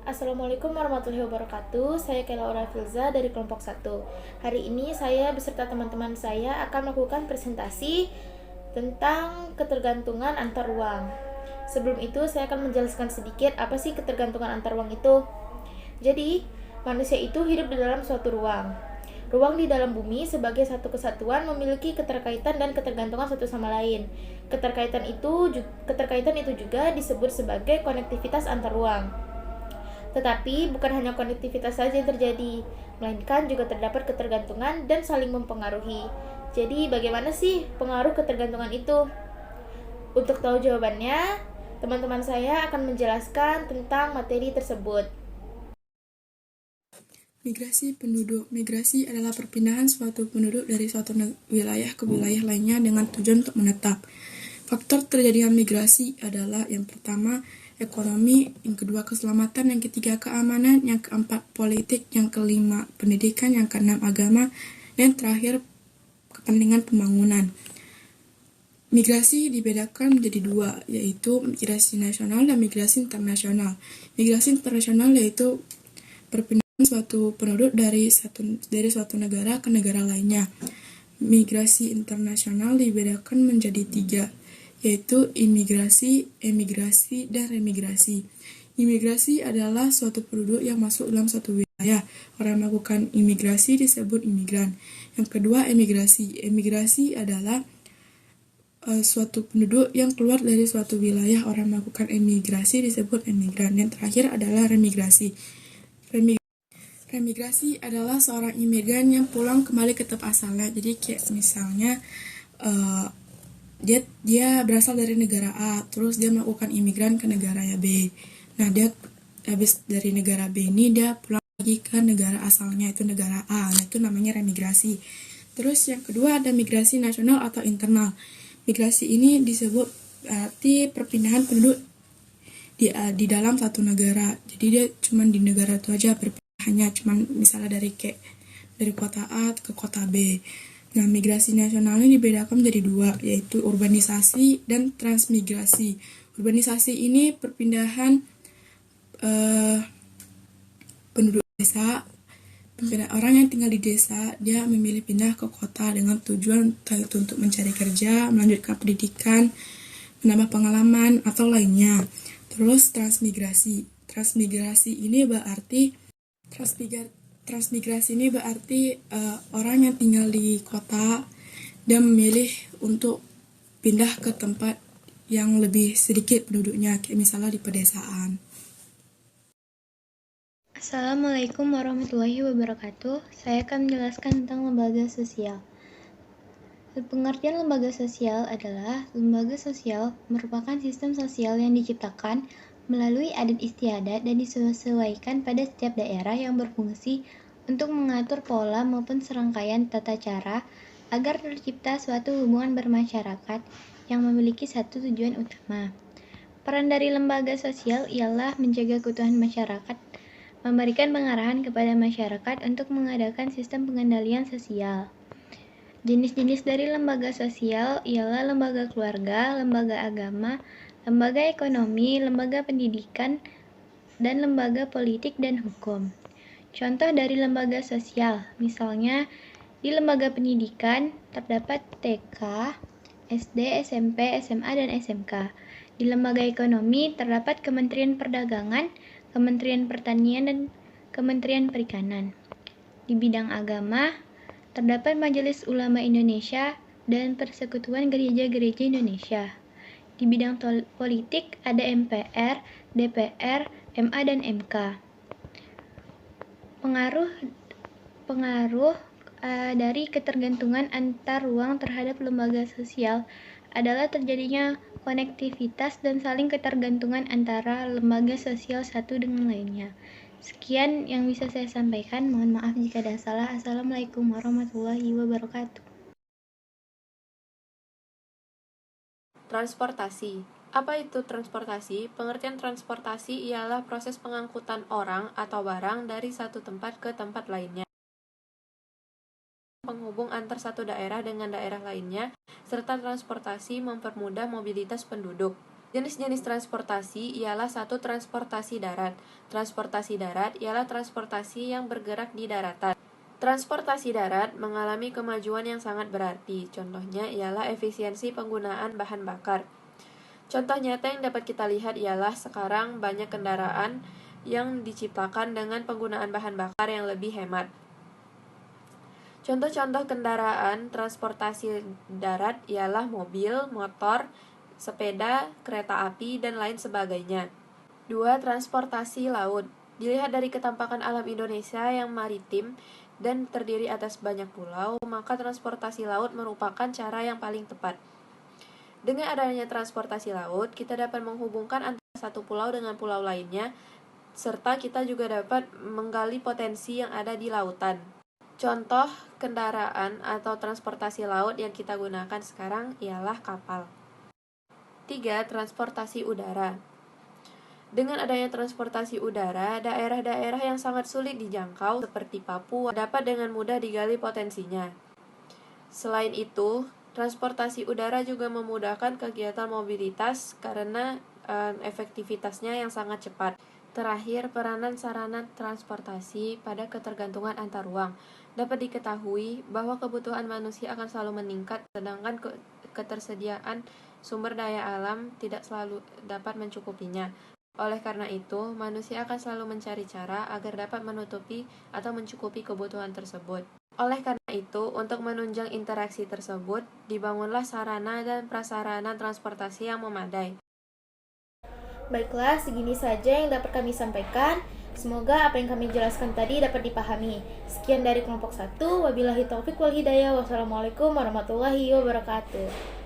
Assalamualaikum warahmatullahi wabarakatuh. Saya Kela Aura Filza dari kelompok 1. Hari ini saya beserta teman-teman saya akan melakukan presentasi tentang ketergantungan antar ruang. Sebelum itu saya akan menjelaskan sedikit apa sih ketergantungan antar ruang itu. Jadi, manusia itu hidup di dalam suatu ruang. Ruang di dalam bumi sebagai satu kesatuan memiliki keterkaitan dan ketergantungan satu sama lain. Keterkaitan itu juga disebut sebagai konektivitas antar ruang. Tetapi bukan hanya konektivitas saja yang terjadi, melainkan juga terdapat ketergantungan dan saling mempengaruhi. Jadi bagaimana sih pengaruh ketergantungan itu? Untuk tahu jawabannya, teman-teman saya akan menjelaskan tentang materi tersebut. Migrasi penduduk. Migrasi adalah perpindahan suatu penduduk dari suatu wilayah ke wilayah lainnya dengan tujuan untuk menetap. Faktor terjadinya migrasi adalah yang pertama, ekonomi, yang kedua keselamatan, yang ketiga keamanan, yang keempat politik, yang kelima pendidikan, yang keenam agama, dan terakhir kepentingan pembangunan. Migrasi dibedakan menjadi dua, yaitu migrasi nasional dan migrasi internasional. Migrasi internasional yaitu perpindahan suatu penduduk dari suatu negara ke negara lainnya. Migrasi internasional dibedakan menjadi tiga, yaitu imigrasi, emigrasi, dan remigrasi. Imigrasi adalah suatu penduduk yang masuk dalam suatu wilayah. Orang yang melakukan imigrasi disebut imigran. Yang kedua, emigrasi. Emigrasi adalah suatu penduduk yang keluar dari suatu wilayah. Orang yang melakukan emigrasi disebut emigran. Yang terakhir adalah remigrasi. Remigrasi adalah seorang imigran yang pulang kembali ke tempat asalnya. Jadi kayak misalnya dia berasal dari negara A, terus dia melakukan imigran ke negara B. Nah, dia habis dari negara B ini dia pulang lagi ke negara asalnya, itu negara A. Nah, itu namanya remigrasi. Terus yang kedua ada migrasi nasional atau internal. Migrasi ini disebut berarti perpindahan penduduk di dalam satu negara. Jadi dia cuma di negara itu aja hanya cuman misalnya dari kota A ke kota B. Nah, migrasi nasional ini dibedakan menjadi dua, yaitu urbanisasi dan transmigrasi. Urbanisasi ini perpindahan penduduk desa, orang yang tinggal di desa, dia memilih pindah ke kota dengan tujuan untuk mencari kerja, melanjutkan pendidikan, menambah pengalaman, atau lainnya. Terus transmigrasi. Transmigrasi ini berarti orang yang tinggal di kota dan memilih untuk pindah ke tempat yang lebih sedikit penduduknya, kayak misalnya di pedesaan. Assalamualaikum warahmatullahi wabarakatuh. Saya akan menjelaskan tentang lembaga sosial. Pengertian lembaga sosial adalah lembaga sosial merupakan sistem sosial yang diciptakan melalui adat istiadat dan disesuaikan pada setiap daerah yang berfungsi untuk mengatur pola maupun serangkaian tata cara agar tercipta suatu hubungan bermasyarakat yang memiliki satu tujuan utama. Peran dari lembaga sosial ialah menjaga keutuhan masyarakat, memberikan pengarahan kepada masyarakat untuk mengadakan sistem pengendalian sosial. Jenis-jenis dari lembaga sosial ialah lembaga keluarga, lembaga agama, lembaga ekonomi, lembaga pendidikan, dan lembaga politik dan hukum. Contoh dari lembaga sosial, misalnya di lembaga pendidikan terdapat TK, SD, SMP, SMA, dan SMK. Di lembaga ekonomi terdapat Kementerian Perdagangan, Kementerian Pertanian, dan Kementerian Perikanan. Di bidang agama terdapat Majelis Ulama Indonesia dan Persekutuan Gereja-Gereja Indonesia. Di bidang politik ada MPR, DPR, MA, dan MK. Pengaruh dari ketergantungan antar ruang terhadap lembaga sosial adalah terjadinya konektivitas dan saling ketergantungan antara lembaga sosial satu dengan lainnya. Sekian yang bisa saya sampaikan. Mohon maaf jika ada salah. Assalamualaikum warahmatullahi wabarakatuh. Transportasi. Apa itu transportasi? Pengertian transportasi ialah proses pengangkutan orang atau barang dari satu tempat ke tempat lainnya, penghubung antar satu daerah dengan daerah lainnya, serta transportasi mempermudah mobilitas penduduk. Jenis-jenis transportasi ialah satu transportasi darat. Transportasi darat ialah transportasi yang bergerak di daratan. Transportasi darat mengalami kemajuan yang sangat berarti. Contohnya ialah efisiensi penggunaan bahan bakar. Contoh nyata yang dapat kita lihat ialah sekarang banyak kendaraan yang diciptakan dengan penggunaan bahan bakar yang lebih hemat. Contoh-contoh kendaraan transportasi darat ialah mobil, motor, sepeda, kereta api, dan lain sebagainya. 2. Transportasi laut. Dilihat dari ketampakan alam Indonesia yang maritim dan terdiri atas banyak pulau, maka transportasi laut merupakan cara yang paling tepat. Dengan adanya transportasi laut, kita dapat menghubungkan antara satu pulau dengan pulau lainnya, serta kita juga dapat menggali potensi yang ada di lautan. Contoh kendaraan atau transportasi laut yang kita gunakan sekarang ialah kapal. 3. Transportasi udara. Dengan adanya transportasi udara, daerah-daerah yang sangat sulit dijangkau seperti Papua dapat dengan mudah digali potensinya. Selain itu, transportasi udara juga memudahkan kegiatan mobilitas karena efektivitasnya yang sangat cepat. Terakhir, peranan sarana transportasi pada ketergantungan antar ruang. Dapat diketahui bahwa kebutuhan manusia akan selalu meningkat, sedangkan ketersediaan sumber daya alam tidak selalu dapat mencukupinya. Oleh karena itu, manusia akan selalu mencari cara agar dapat menutupi atau mencukupi kebutuhan tersebut. Oleh karena itu, untuk menunjang interaksi tersebut, dibangunlah sarana dan prasarana transportasi yang memadai. Baiklah, segini saja yang dapat kami sampaikan. Semoga apa yang kami jelaskan tadi dapat dipahami. Sekian dari kelompok 1. Wabillahi taufik wal hidayah. Wassalamualaikum warahmatullahi wabarakatuh.